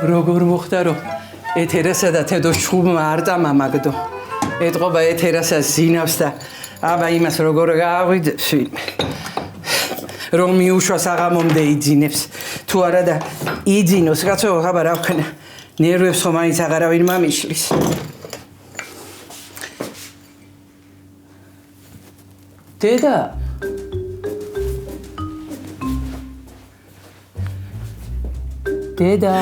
როგორ მოხდა რომ ეთერასა და თედო შხუბმა არ დამამაგდო. ეთყობა ეთერასა ზინავს და აბა იმას როგორ გააღვიძებს ვინმე. რომ მიუშვას აღამომდე იძინებს. თუ არა და იძინოს კაცო აბა რა ვქნა. ნერვებს ხომ მაინც აღარავინ მამიშლის. დედა დედა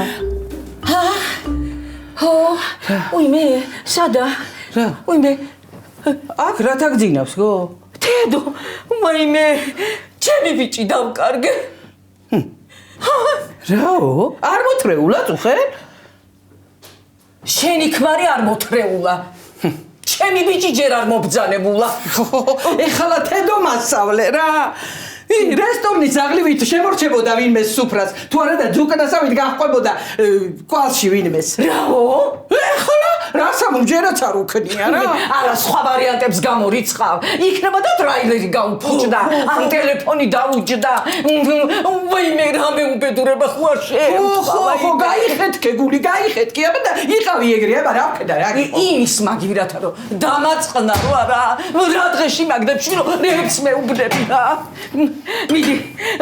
უიმე, სადა? რა? უიმე, აქ რა თაგძინავს გო? თედო, უიმე, ჩემი ბიჭი დავკარგე. რაო? არ მოთრეულა წუხე? შენი ქმარი არ მოთრეულა. ჩემი ბიჭი ჯერ არ მობძანებულა. ეხლა თედო მასწავლე რა. რესტორნის აღლივით შემორჩებოდა ვინმე სუფრას. თუ არა და ძუკნასავით გაჰყვებოდა კვალში ვინმეს. რაო? ეხლა რა სამჯერაც არ უქნია რა. არა სხვა ვარიანტებს გამორიცხავ. იქნება და დრაილერი გაუფუჭდა, ან ტელეფონი დაუჯდა. ვაიმე რამე უბედურება ხო არ შეემთხვავა. ხო, გაიხეთკე გული, გაიხეთკე. აბა და იყავი ეგრე, აბა რა ვქედა რა. იმის მაგირათა რომ დამაწყნა რა რა დღეში მაგდებში რომ რებს მეუბნები რა. მიდი,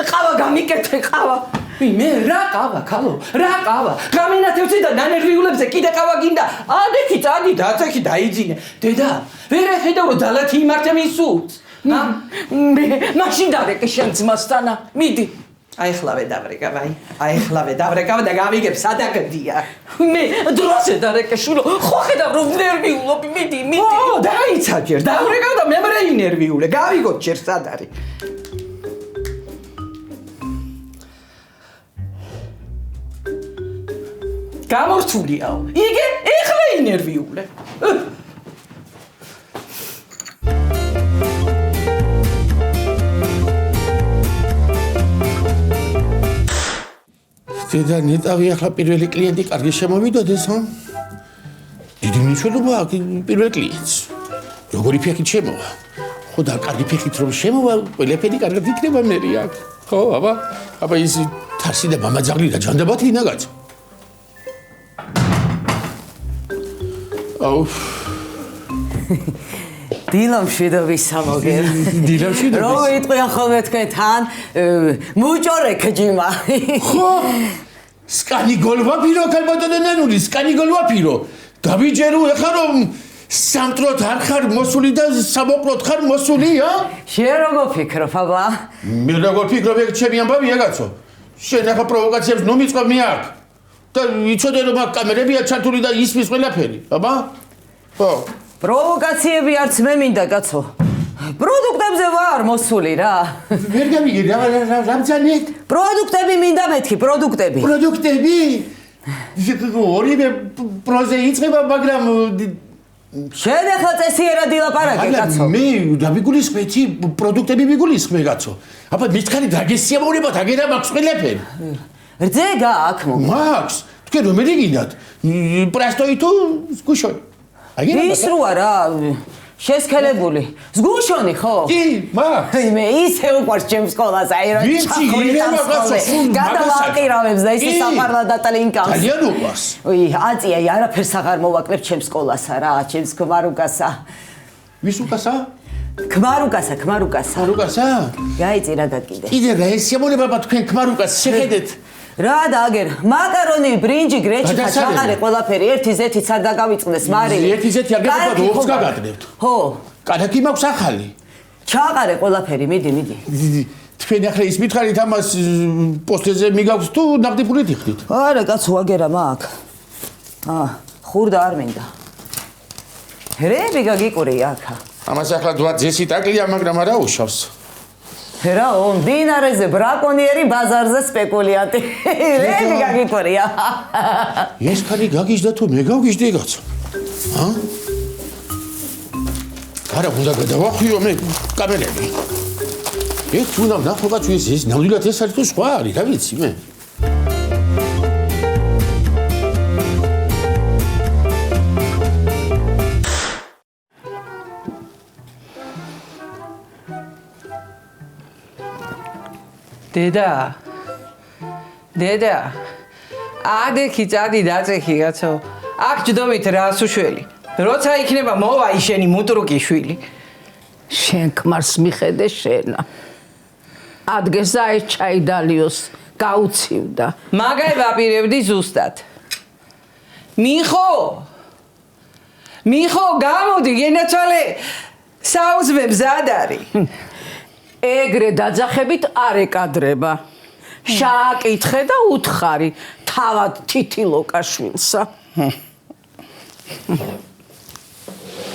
ყავა გამიკეთე, ყავა. მე რა ყავა, ქალო? რა ყავა? გამენათევცი და ნანერვიულებზე კიდე ყავა გინდა. ადექი წადი და აცექი დაიძინე. დედა, ვერ ეხედავ რომ ძალათი იმართე მისულს. მე მაშინ დავეკე შენ ძმასთანა. მიდი. აიხლავე დავრეკავ, აიხლავე დავრეკავ და გავიგებ სადაგდია. მე დროზე დარეკე შურო, ხო ხედავ რომ ნერვიულობ, მიდი. ო, დაიცა ჯერ, დავრეკავ და მე ნერვიულე, გავიგოთ ჯერ სად არის. გამორთულიაო. იგე ეხლა ინერვიულე. დედა ნეტავი ახლა პირველი კლიენტი კარგი შემოვიდოდეს, ხო? დიდი მნიშვნელობა აქვს პირველ კლიენტს. როგორი ფეხით შემოვა? ხო და კარგი ფეხით რომ შემოვა, ყველაფერი კარგად იქნება მერი აქ. ხო, აბა ის თარსი და მამაძაღლი და ჯანდაბათი ინაგაც. აუ დილამშვიდობის სამოგერ. დილამშვიდობის. რო იტყვიან ხოლმე თქვენთან, მუჭორე ქჯიმა. ხო? სკანი გოლვაფირო ქალბატონო ნანული, სკანი გოლვაფირო. დავიჯერო ეხლა რომ სამტროთ არ ხარ მოსული და სამოკლოდ ხარ მოსული, შენ როგორ ფიქრობ, აბა? მე როგორ ფიქრობ, ეგ ჩემი ამბავია კაცო. შენ ახლა პროვოკაციებს ნუ მიწყობ მე აქ. და იცოდე რომ აქ კამერებია ჩართული და ისმის ყველაფერი, აბა? ხო. პროვოკაციები არც მე მინდა, კაცო. პროდუქტებზე ვარ მოსული რა. ვერ გამიგე რა მძანეთ? პროდუქტები მინდა მეთქი, პროდუქტები. პროდუქტები? ორივე პროზე იწყება, მაგრამ შენ ახლა წესიერად ილაპარაკე, კაცო. მე რა ვიგულისხმეთი, პროდუქტები ვიგულისხმე, კაცო. აბა მითხარი დაგესიამოვნებათ, აგერა მაქვს ყველაფერი. რძე გააქვს მო. მაქვს. თქვენ რომელი გინდათ? პრასტოი თუ სკუშონი? ის როა რა, შესქელებული. ზგუშონი ხო? კი, მაქვს. მე ისე უყვარს ჩემ სკოლას, აი რა ჩახორიტანს. გადავაყირავებს და ისე საყარლა და ტლინკავს. ძალიან უყვარს. აწია, არაფერს აღარ მოვაკლებ ჩემ სკოლასა რა, ჩემს ქმარუკასა. ვის უკასა? ქმარუკასა. ქმარუკასა? გაიწი რა გაკიდე. კიდე რა ეს შემონება თქვენ ქმარუკას შეხედეთ. რა დააგერ, მაკარონი, ბრინჯი, გრეჩკა, ჩაყარე ყველაფერი, ერთი ზეთიც არ დაგავიწყდეს, მარილი. ერთი ზეთი არ გეყოფათ, ორს გაგატნევთ. ხო. კანაკი მაქვს ახალი. ჩაყარე ყველაფერი, მიდი. თქვენ ახლა ის მითხარით ამას პოსტზე მიგაქვს თუ ნახტი ფულით იხდით? არა, კაცო, აგერა მაქვს. ხურდა არ მინდა. რები გაგიყურია აქა. ამას ახლა დვა ძესი ტაკლია, მაგრამ არა უშავს. რაო, დინარეზე ბრაკონიერი, ბაზარზე სპეკულიანტი. რები გაგიყურია. ეს ხარი გაგიჟდა თუ მე გავგიჟდი კაცო? არა, უნდა გადავახვიო მე კამერები. ეს უნდა ნახო კაცო ეს ნამდვილად ეს არის თუ სხვა არის, რა ვიცი მე. დედა ადექი წადი დაწეხი კაცო. აქ ჯდომით რას უშველი. როცა იქნება მოვა ისენი მუტრუკი შვილი. შენ ქმარს მიხედე შენა. ადგეს აი ჩაიდალიოს გაუცივდა. მაგაი ვაპირებდი ზუსტად. მიხო, გამოდი, გენაცვალე საუზმე მზად არის. ეგრე დაძახებით არ ეკადრება. შააკითხე და უთხარი თავად თითილოკაშვილსა.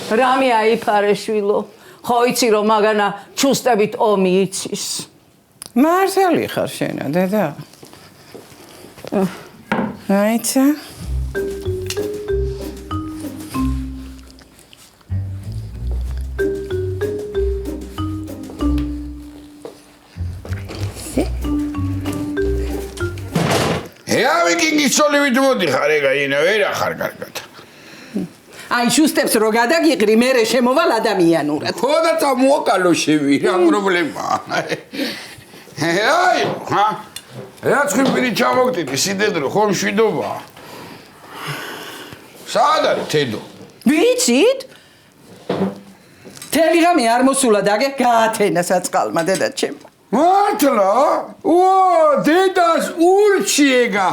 რამე აიფარე შვილო. ხო იცი რომ მაგანა ჩუსტებით ომი იცის. მართალი ხარ შენა დედა. აიცა ვიკინგის ცოლივით მოდიხარ ეგაინა ვერ ახარ კარგად. აი შუსტებს რო გადაგიყრი მერე შემოვალ ადამიანურად. ხო და წამოაკალო შევი რა პრობლემაა. აი რაც ხიფირი ჩამოგდიდი სიდედრო ხომ შვიდობა. სად არის თედო? ვიცით? თელი ღამე არ მოსულა დაგე გაათენა საწყალმა დედა ჩემო. მართლა? დედას ურჩი ეგა.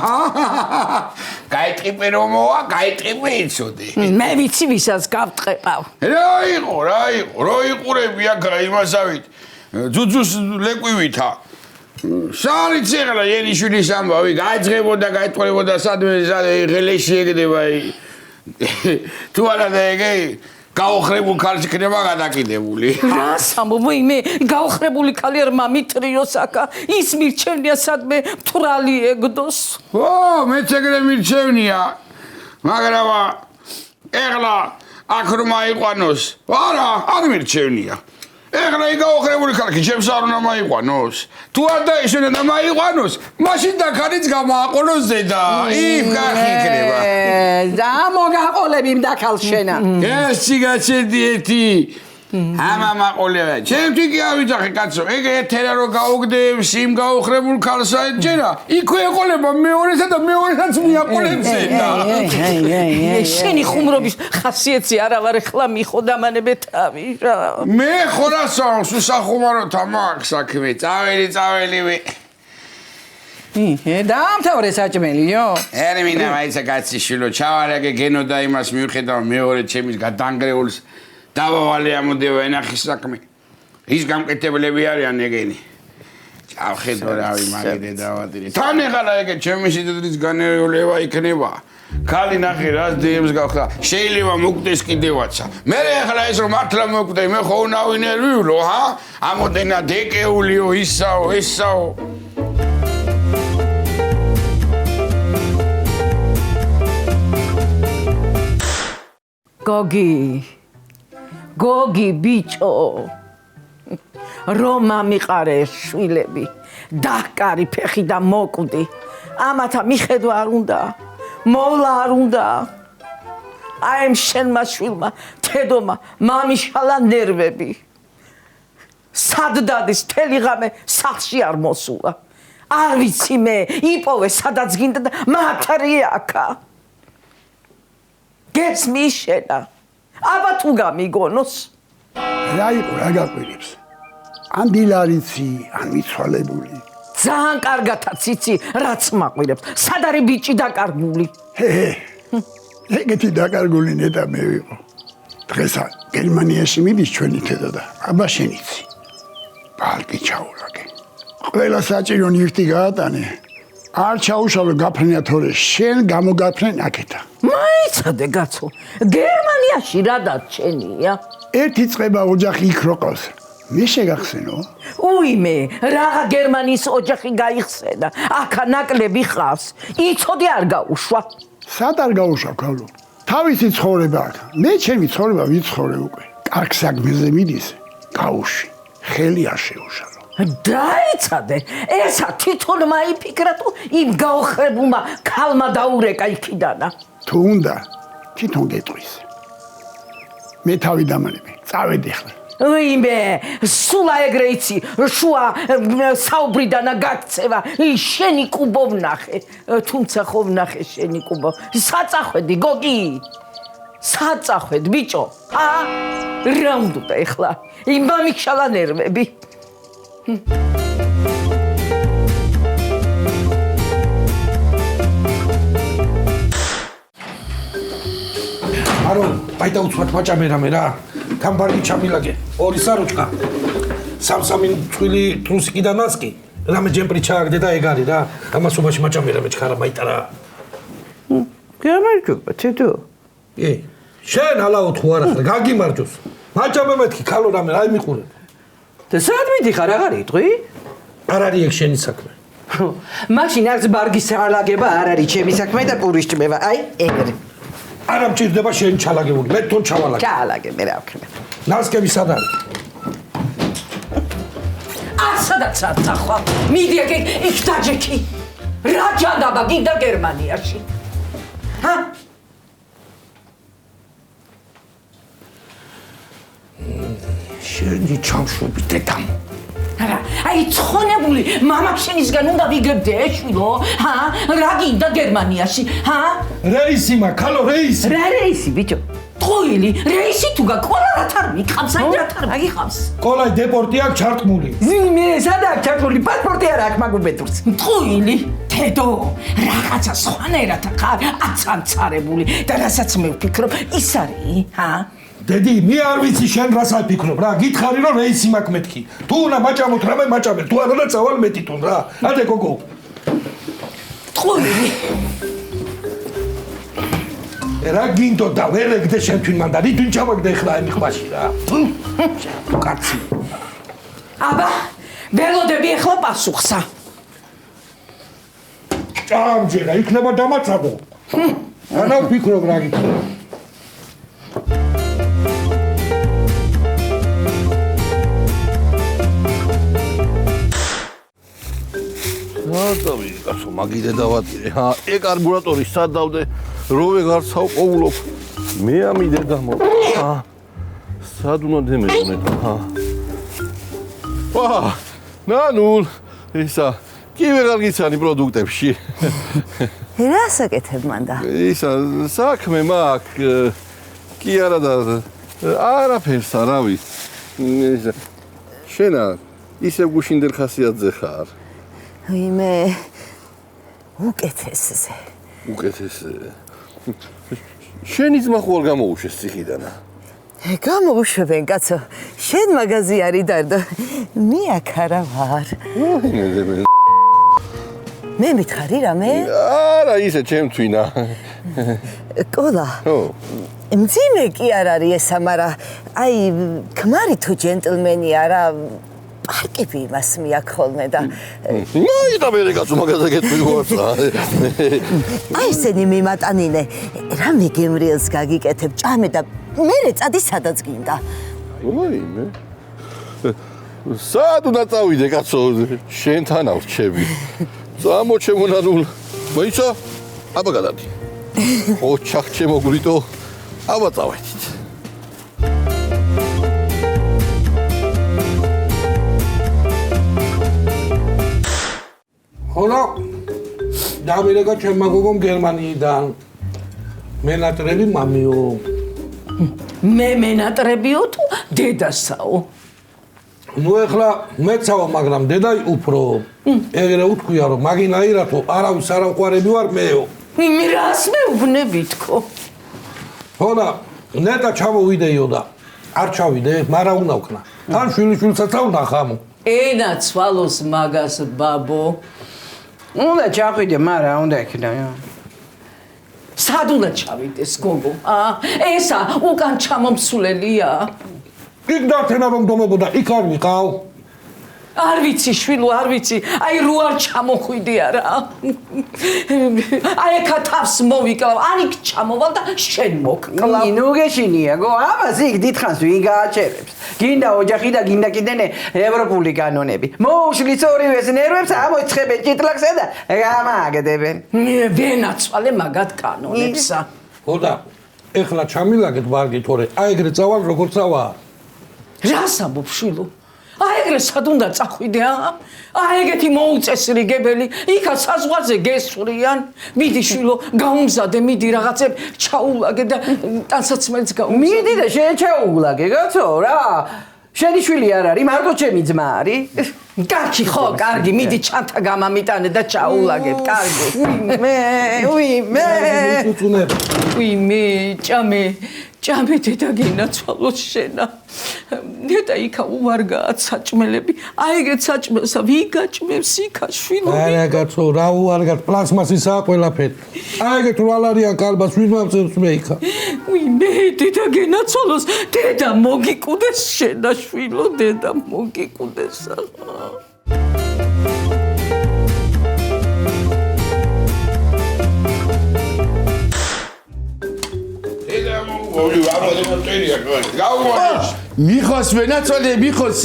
გაიტყიპე რომ მოვა, გაიტყიპე იცოდი. მე ვიცი ვისაც გავტყეპავ. რა იყო, რო იყურები აქ იმასავით. ძუძუს ლეკვივითა. სარიც ეხლა ენიშვილის ამბავი გაიძღებოდა, გაიტყურებოდა სადმე ღელეში ეგდება. თუ არა და ეგე გაოხრებულ ქალში იქნება გადაკიდებული. რას ამბობ იმე გაოხრებული ქალი არ მამიტრიოს აკა ის მირჩევნია სადმე მთვრალი ეგდოს. ო მეც ეგრე მირჩევნია. მაგრამ ეხლა აქ რომ აიყვანოს. არა, არ მირჩევნია. ეხლა იგაოხრებული ქალში ჩემს არ უნდა მაიყვანოს. თუ არ დაიშონა და მაიყვანოს, მაშინ და ქალიც გამააყოლოს ზედა. იქ გახიქრება. და მოგაყოლები მდაქალ შენა. ეს ციგაჩედი ერთი. ამა მაყოლება. ჩემთვის კი ავიძახე კაცო. ეგ ეთერა რო გაუგდებს იმ გაოხრებულ ქალსა ეჯერა. იქვე ეყოლება მეორესა და მეორესაც მიაყოლებს ზედა. შენი ხუმრობის ხასიათი არა ვარ ახლა მიხოდამანებე თავი რა. მე ხორასავ სუსახუმაროთა მაქვს საქმე. წაველივე. დაამთავრე საჭმელიო. ერიმინა მაიცა კაცი შილო ჩავალაგე გენოდა იმას მიუხედავ მეორე ჩემის გადანგრეულს დავავალე ამოდევა ენახის საქმე. ის გამკეთებლები არიან ეგენი. ჩავხედო რავი მაგიდე დავადირი. თან ეხლა ეგე ჩემი სიდიდრის განერეულება იქნება. ქალი ნახე რას დეებს გავხდა. შეიძლება მოკდეს კიდევაცა. მე ეხლა ეს რომ მართლა მოკდე მე ხო ნავინერვიულო ჰა? ამოდენა დეკეულიო ისაო. გოგი ბიჭო რომ ამიყარე შვილები დაჰკარი ფეხი და მოკვდი ამათა მიხედვა არ უნდა მოვლა არ უნდა აი შენმა შვილმა თედომა მამიშალა ნერვები სად დადის თელი ღამე სახლში არ მოსულა არ ვიცი მე იპოვე სადაც გინდა და მათრიაკა გესმის შენა აბა თუ გამიგონოს რა იყო რა გაყვირებს ან დილარიცი ან მიცვალებული ძალიან კარგათაც იცი რაც მაყვირებს სად არის ბიჭი დაკარგული ეგეთი დაკარგული ნეტა მე ვიყო დღეს გერმანიაში მიდის ჩვენი თედო და აბა შენ იცი პალკი ჩაურაგე ყველა საჭირო ნივთი გაატანე არ ჩაუშალო გაფრენა თორე შენ გამოგაფრენ აქეთა მაიცადე გაცო გერმანიაში რა დარჩენია ერთი წება ოჯახი იქ რო ყავს მე შეგახსენო უიმე რაღა გერმანიის ოჯახი გაიხსენა აქა ნაკლები ხავს იცოდი არ გაუშვა სად არ გაუშვა ქალო თავისი ცხოვრება აქვს მე ჩემი ცხოვრება ვიცხოვრე უკვე კარგ საქმეზე მიდის გაუში ხელი არ შეუშალო დაიცადე ესა თვითონ მაიფიქრა თუ იმ გაოხრებულმა ქალმა დაურეკა იქიდანა თუ უნდა თვითონ გეტყვის მე თავი დამანები წავედი ახლა ვიმე, სულ ეგრე იცი, შუა საუბრიდან გაქცევა, შენი კუბო ვნახე, თუმცა ხო ვნახე შენი კუბო. საწახვედი, გოგი. საწახვედ, ბიჭო. რა უნდა ეხლა? იმამიქშალა ნერვები. არო, პაიტა უცბად მაჭამერამე რა. თამბარგი ჩამილაგე. 2 საროჭკა. 3 წვილი თრუსიკიდან ასკი. რამე ჯემპრი ჩააგდე და ეგ არის რა. ამასობაში მაჭამერამე ჩხარა მაიტა რა. გამარჯობა, თედო. შენ ალაოთ ხო არა ხარ, გაგიმარჯოს. მაჭამე მეთქი ქალო რამე, აი მიყურე. და სად მიდიხარ, აღარ იტყვი? არ არის ეგ შენი საქმე. მაშინ არც ბარგის ალაგება არ არის ჩემი საქმე და პურის ჭმევა. აი, ეგრე. არა მჭირდება შენ ჩალაგებული, მე თვითონ ჩავალაგე. ჩალაგე, მე რა ვქნა. ნასკები სად არის? სადაც აწახვა. მიდი იქ დაჯექი. რა ჯანდაბა გინდა გერმანიაში? შენი ჩამშვები დედამ. არა, აი ცხონებული მამაკშენისგან უნდა ვიგებდე შვილო, რა გინდა გერმანიაში, რეისი მაქვს, ქალო რეისი. რა რეისი, ბიჭო? ტყუილი, რეისი თუ გაქვს, რა თარ მიყავს, აი რა თარ მიყავს. კოლაი დეპორტი აქვს ჩარტყმული. მე სადა აქვს ჩარტყმული, პასპორტი არ აქვს მაგუბეთურს. ტყუილი, თედო, რაღაცა სხვანაირად ხარ აცანცარებული და რასაც მე ვფიქრობ, ის არის, დედი, მე არ ვიცი შენ რას აფიქრობ რა, გითხარი რომ რეისი მაქვს მეთქი. თუ უნდა მაჭამოთ რამე მაჭამე, თუ არა და წავალ მე თვითონ რა. ადე გოგო. ტყუილი. რა გინდო და ვერ ეგდე შენ თვინ მანდა, რითვინ ჩავაგდე ახლა აი მიხვაში რა. თუ კაცი. აბა, ველოდები ახლა პასუხსა. ჭამჯერა, იქნება დამაწადო. ანა ვფიქრობ რა გიქნა. დავიდი კაცო, მაგიდე დავატირე. ეგ კარბურატორი სად დავდე? რო ვეღარ საუყოულობ. მე ამიდე და სად უნდა დემეწმე? ნანულ ისა კი ვეღარ გიცანი პროდუქტებში. რა საკეთებ მანდა? ისა საქმე მაქვს. კი არა და არაფერს არავის. შენა ისევ გუშინდელ ხასიათზე ხარ. ვიმე უკეთესზე. უკეთესზე. შენი ძმა ხوار გამოუშვეს ციხიდან. გამოუშვებენ კაცო. შენ მაღაზი არის და მე აქ არა ვარ. მე მითხარი რამე? არა ისე ჩემთვინა. კოლა. მძიმე კი არ არის ესა, მაგრამ აი ქმარი თუ ჯენტლმენი არა პარკები იმას მიაქვს ხოლმე და მაიტა მე კაცო მაგაზე გეტყვი გოცა. აი ესენი მიმატანინე რამე გემრიელს გაგიკეთებ ჭამე და მერე წადი სადაც გინდა. ვაიმე. სად უნდა წავიდე კაცო შენთან ავრჩები. წამოჩემონანულ. მოიცა? აბა გადადი. ოჩახ ჩემოგვრიტო. აბა წავედით. ხოლო დამირეკა ჩემმა გოგომ გერმანიიდან. მენატრები მამიო. მე მენატრებიო თუ დედასაო? ნუ ეხლა მეცავა, მაგრამ დედაი უფრო. ეგრე უთქვია რომ მაგინაირათო არავის არ ამყარები ვარ მეო. მე რას მეუბნები თქო? ხოლო ნეტა ჩამოვიდეიო და არ ჩავიდე, მაგრამ უნდა ვქნა. თან შვილიშვილსაც უნდა ხამო. ენა ცვალოს მაგას ბაბო. უნდა ჩავიდე, მაგრამ უნდა იქნა. სად უნდა ჩავიდეს გოგო? ესა უკან ჩამომსულელია. იქ დათენა რომ დომებოდა, იქ არ ვიყავ. არ ვიცი შვილო, არ ვიცი. აი რო არ ჩამოხვიდე არა. აი ეხა თავს მოვიკლავ, ან იქ ჩამოვალ და შენ მოკკლავ. ნუ გეშინია, გო, ამას იქ დიდხანს ვინ გააჩერებს. გინდა ოჯახი და გინდა კიდენ ევროპული კანონები. მოუშლის ორივეს ნერვებს, ამოიცხებენ ჭიტლაკსა და გამაგდებენ. ვენაცვალე მაგათ კანონებსა. ხო და ეხლა ჩამილაგეთ ბარგი თორე, აი ეგრე წავალ როგორ წავა. რას ამბობ შვილო? აი ეგრე სად უნდა წახვიდე აი ეგეთი მოუწესრიგებელი იქა საზღვარზე გესვრიან მიდი შვილო გაუმზადე მიდი რაღაცებ ჩაულაგე და ტანსაცმელს გაუმზადე მიდი და შენ ჩაულაგე კაცო რა შენი შვილი არ არის მარტო ჩემი ძმა არის კარგი ხო კარგი მიდი ჩანთა გამამიტანე და ჩაულაგებ კარგი ვიმე ჭამე დედა გინაცვალო შენა დედა იქა უარგაა საჭმელები აი ეგეთ საჭმელსა ვიგაჭმევს იქა შვილო არა კაცო რა უარგად პლასმასისაა ყველაფერი აი ეგეთ ვალარიან კალბას ვინ მამწევს მე იქა ვიმე დედა გინაცვალოს დედა მოგიკუდეს შენა შვილო დედა მოგიკუდეს მიხოს ვენაცვალე მიხოს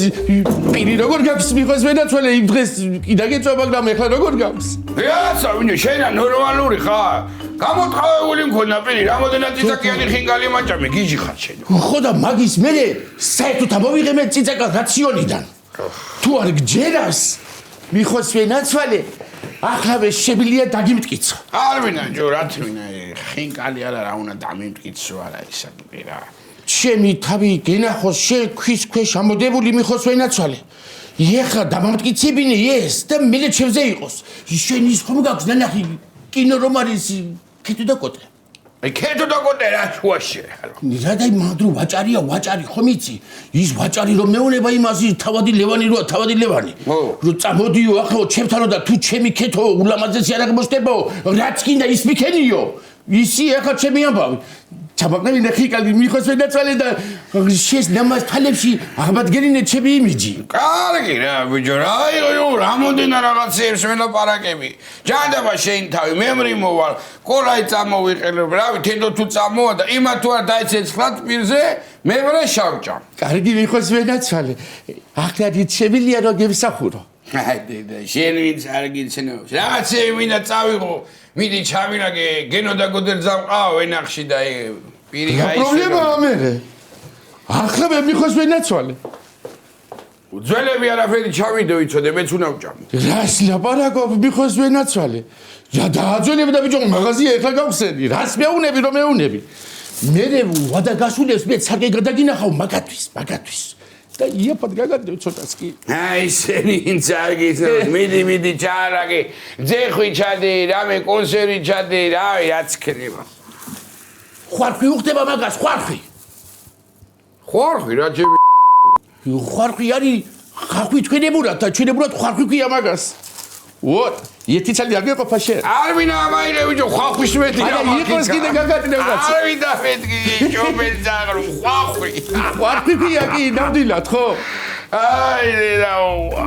პირი როგორ გაქვს მიხოს ვენაცვალე იმ დღეს კიდაგეწვა მაგრამ ეხლა როგორ გაქვს რაცა ვინო შენა ნორმალური ხარ გამოთხოვებული მქონდა პირი რამოდენად ციცაკიანი ხინგალი მაჭამე გიჟი ხარ შენ ხო და მაგის მერე საერთოდ ამოვიღებენ ციცაკა რაციონიდან თუ არ გჯერავს მიხოს ვენაცვალე ახლა შეგვიძლია დაგიმტკიცო არ ვინა ჯო რაც ვინა ხინკალი არა რა უნდა დამიმტკიცო არა ისაკი რა ჩემი თავი გენახოს შენ ქვის ქვეშ ამოდებული მიხოს ვენაცვალე ეხლა დამამტკიცებინე ეს და მე ჩემზე იყოს შენ ის ხომ გაქვს ნანახი კინო რომ არის ქეთო და კოტე აი ქეთო და კოტე რა შუაში რა და მანდრო ვაჭარია ვაჭარი ხომ იცი ის ვაჭარი რომ მეუნება იმას თავადი ლევანი როა თავადი ლევანი რომ წამოდიო ახლა ჩემთანო და თუ ჩემი ქეთო ულამაზესი არ აღმოჩნდებაო რაც კიდე ის მიქენიო ისი ახლა ჩემი ამბავი ჩაბაგნები ნახიკალი მიხოს ვენაცვალე და შეს ნამას თალებში აღმადგენინე ჩემი იმიჯი კარგი რა ბიჭო რა იყო რამოდენა რაღაცეებს ველაპარაკები ჯანდაბა შენ თავი მემრი მოვალ ყოლაი წამოვიყენებ რავი თედო თუ წამოვა და იმა თუ არ დაიცეცხლად პირზე მე ვრე შავჭა კარგი მიხოს ვენაცვალე ახლა შეგვიძლია რომ გემსახურო აი დედა შენ ვინც არ გიცნობს რაღაცები მინდა წავიღო მიდი ჩავინაგე გენო და გოდერძამ ყავა ვენახში და პირი გაიშვა პრობლემაა მე ახლა მე მიხოს ვენაცვალე უძველები არაფერი ჩავიდო იცოდე მეც უნდა ვჭამო რას ლაპარაკობ მიხოს ვენაცვალე რა დააძველებ და ბიჭო მაღაზია ეხლა გავხსენი რას მეუნები რომ მეუნები მე ვადა გასულებს მე ცარგე გადაგინახავ მაგათვის და იაფად გაგადევ ცოტას კი აი შენი ინც არ გიცნობს მიდი ჩაარაგე ძეხვი ჩადე რამე კონსერვი ჩადე რავი რაც ქნება ხوارხი უხდება მაგას ხوارხი რა ჩემი ხوارხი არის ხახვი თქვენებურად და ჩვენებურად ხوارხი ქვია მაგას ვოთ ერთი ცალი არ გეყოფა შენ არ ვინა ამაიღე ბიჭო ხახვის მეტი არა იყოს კიდე გაგატნევ კაცი არ ვიდა მეტი ჯობენ ზაღრო ხوارხი ქვია კი ნამდვილად ხო აი რავა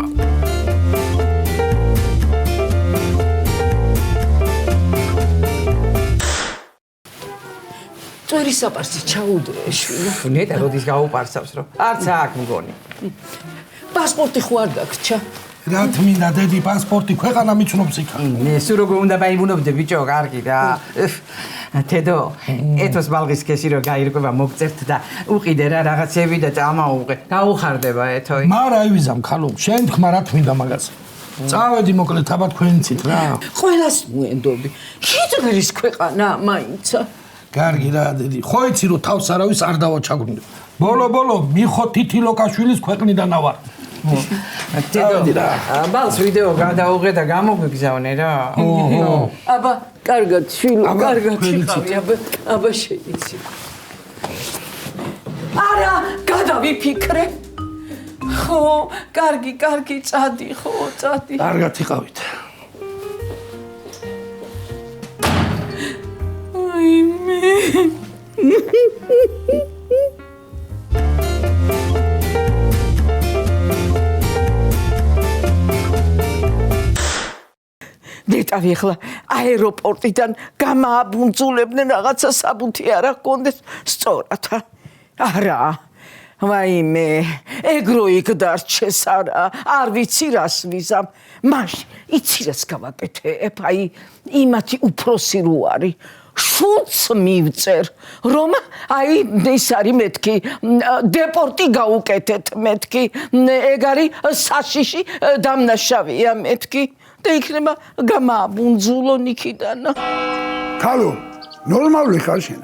წვერი საპარსი ჩაუდრე შვილო ნეტა როდის გაუპარსავს რომ არც აქ მგონი პასპორტი ხო არ დაგრჩა რა თმინდა დედი პასპორტი ქვეყანა მიცნობს იქა მე სულ როგორ უნდა დაიმუნობდე ბიჭო კარგი რა თედო ეთოს ბალღის ქეში რო გაირკვევა მოგწერთ და უყიდე რა რაღაცები და წამაუყე გაუხარდება ეთოი მარა აივიზამ ხალო შენ თქმა რა თმინდა მაგას წავედი მოკლედ აბა თქვენიცით რა ყველას მოენდობი ჰიტლერის ქვეყანა მაინცა კარგი რა დედი ხო იცი რომ თავს არავის არ დავაჩაგვრინე ბოლო მიხო თითილოკაშვილის ქვეყნიდან ავარ თედო ბალს ვიდეო გადაუღე და გამოგვიგზავნე რა აბა კარგად შვილო კარგად ხავი აბა შეიცი არა გადავიფიქრე ხო კარგი წადი ხო წადი კარგად იყავით აი მე დეტალი ახლა აეროპორტიდან გამააბუნძულებდნენ რაღაცა საბუთი არა გქონდეს სწორად არა ვაიმე ეგრო იქ დარჩეს არა არ ვიცი რას ვიზამ მაშ იცი რას გავაკეთებ აი იმათი უფროსი რო არის შულს მივწერ რომ აი ეს არის მეთქი დეპორტი გაუკეთეთ მეთქი ეგ არის საშიში დამნაშავეა მეთქი და იქნება გამაბუნძულო იქიდან ქალო ნორმალური ხარ შენ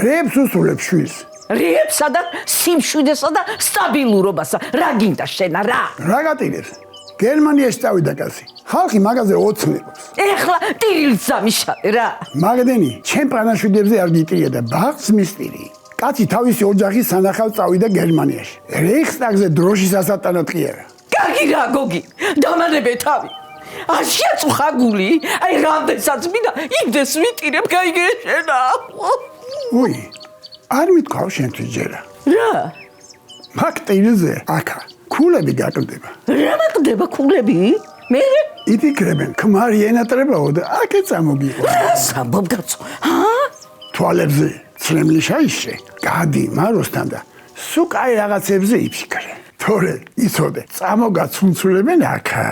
რეებს უსულებ შვილს რეებსა და სიმშვიდესა და სტაბილურობასა რა გინდა შენა რა გატირებს გერმანიაში წავიდა კაცი ხალხი მაგაზე ოცნებობს ეხლა ტირილს დამიშალე რა მაგდენი ჩემ პანაშვიდებზე არ გიტირია და ბაღს მისტირი კაცი თავისი ოჯახის სანახავ წავიდა გერმანიაში რეიხსტაგზე დროშის ასატანად კი არა კარგი რა გოგი დამანებე თავი აშიაწუხა გული აი რამდენსაც მინდა იმდეს ვიტირებ გაიგეშენა უი არ მithქვავ შენთვის ჯერა რა მაგ ტირილზე აქა ქულები გაკლდება რა მაკლდება ქულები მე იფიქრებენ ქმარი ენატრებაო და აქე წამოგიყო სამბობ კაცო ჰა თვალებზე ცრემლი შაიშე გადი მაროსთან და სუკაი რაღაცებზე იფიქრე თორე იცოდე წამოგაცუნცულებენ აქა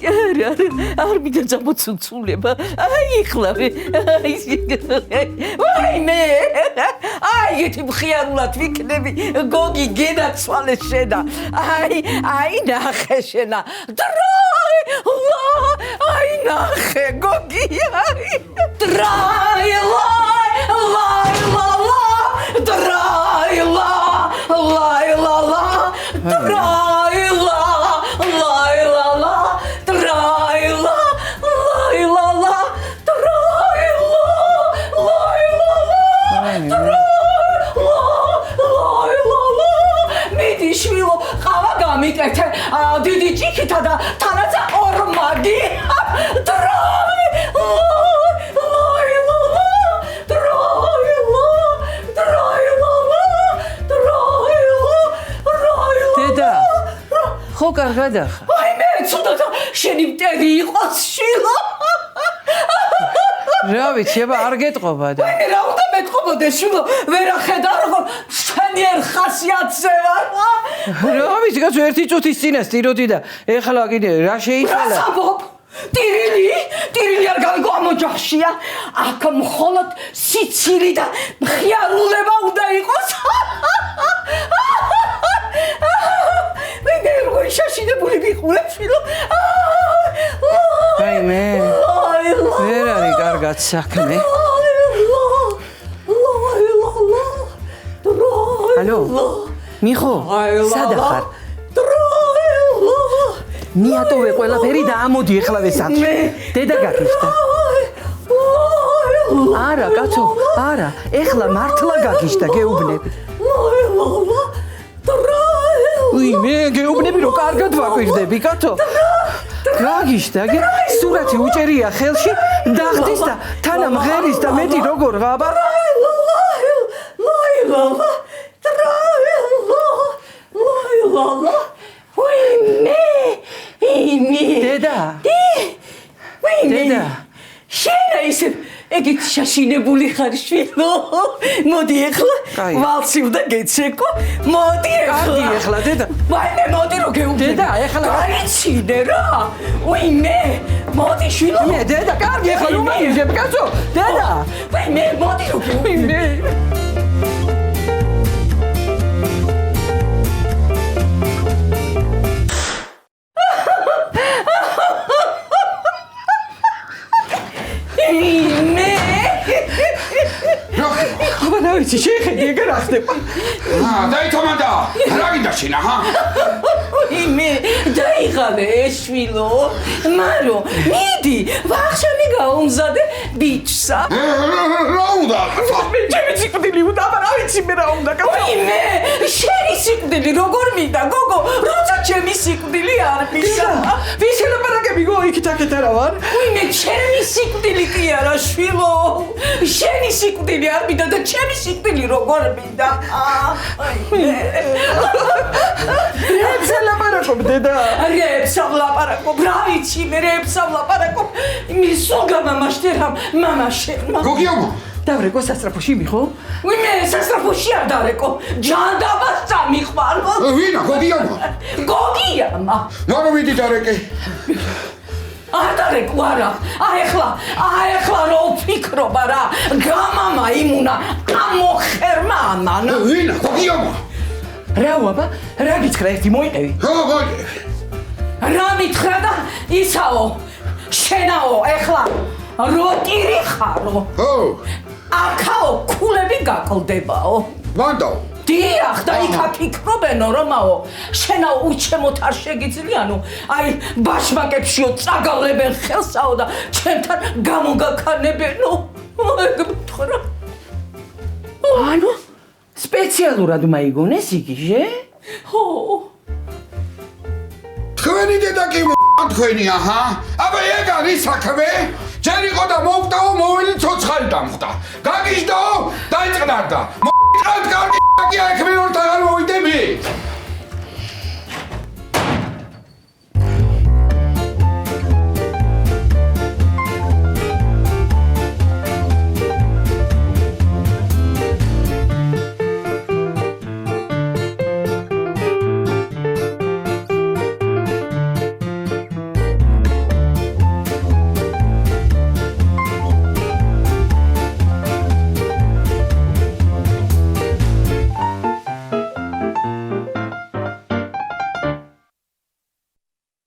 არ მინდა წამოცუნცულება აი ეხლავე ვაიმე აი ეთი მხიარულად ვიქნები გოგი გენაცვალე შენა აი ნახე შენა აი ნახე გოგი აი დრაილა დიდი ჭიქითა და თანაც ორმაგი დედა ხო კარგად ახლა აი მე ცუდად შენი მტერი იყოს შილო რა ვიცი აბა არ გეტყობა და აი რა უნდა მეტყობოდე შილო ვერა ხედავ როგორ შენიერ ხასიათზე ვარ რა ვიცი კაცო ერთი წუთის წინ სტიროდი და ეხლა კიდე რა შეიცვალა ტირილი არ გავიგო ამ ოჯახშია აქ მხოლოდ სიცილი და მხიარულება უნდა იყოს მე როგორ შაშინებული ვიყურებ შილო აი მე ვერ არის კარგად საქმე ალო მიხო სადახარ მიატოვე ყველაფერი და ამოდი ეხლავე საწყი დედა გაგიშდა არა კაცო არა ეხლა მართლა გაგიშდა გეუბნები უი მე გეუბნები რომ კარგად ვაკვირდები კაცო გაგიშდა სურათი უჭერია ხელში დახტის და თანა მღერის და მეტი როგორ ვაბარ დედა შენა ისე ეგეთ შაშინებული ხარ შვილო მოდი ეხლა ვალსი უნდა გეცეკო მოდი ეხლა დედა ვაიმე მოდი რო გეუბნები დედა ეხლა გაიცინე რა ვაიმე მოდი შვილო მე დედა კარგი ეხლა რომ მიგებ კაცო დედა ვაიმე მოდი რო გეუბნები ვიცი შეხედი ეგ რა ხდება დაითომანდა რა გინდა შენ აჰა იმე დაიღალე შვილო მარო მიდი ვახშამი გაუმზადე ბიჭსა რა უნდა მე ჩემი სიკვდილი უნდა აბა რა ვიცი მე რა უნდა იმე შენი სიკვდილი როგორ მინდა გოგო როცა ჩემი სიკვდილი არ მისა ვის ელაპარაკები გო იქით აქეთ არა ვარ იმე ჩემი სიკვდილი კი არა შვილო შენი სიკვდილი არ მინდა და ჩემი სიკვდილი როგორ მინდა რეებს ელაპარაკობ დედა რეებს ელაპარაკობ რა ვიცი მე რეებს ელაპარაკობ იმის სულ გამამაშტერამ მამა შენმა გოგიამო დავრეკო სასტრაფოში მიხო ვინმე სასტრაფოში არ დარეკო ჯანდაბას წამიყვანო ვინა გოგიამა გოგიამა ნარო მიდი დარეკე ატარეკ ვარა. ახლა რო ვფიქრობა რა. გამამა იმუნა ამოხერმა ამანა. ვინა, გოგიომა. რა ვაბა? რა გითხრა ერთი მოიყევი? ხო, მოიგე. რა მითხრა და ისაო. შენაო, ახლა როტირი ხარო. ხო. აქაო ქულები გაკლდებაო. მანდო. დიახ და იქა ფიქრობენო რომაო შენაო უჩემოთ არ შეგიძლიანო აი ბაშმაკებშიო წაგავლებენ ხელსაო და ჩემთან გამოგაქანებენო ეგ მითხრა ანუ სპეციალურად მაიგონეს იგი ჟე? ხო თქვენი დედა კი თქვენი აჰა აბა ეგ არის საქმე ჯერ იყო და მოვტაო მოვილი ცოცხალი დამხდა გაგიჟდაო დაიწყნარდა მოიწყალთ კარგი აქ მე ორ თაღარ მოვიდები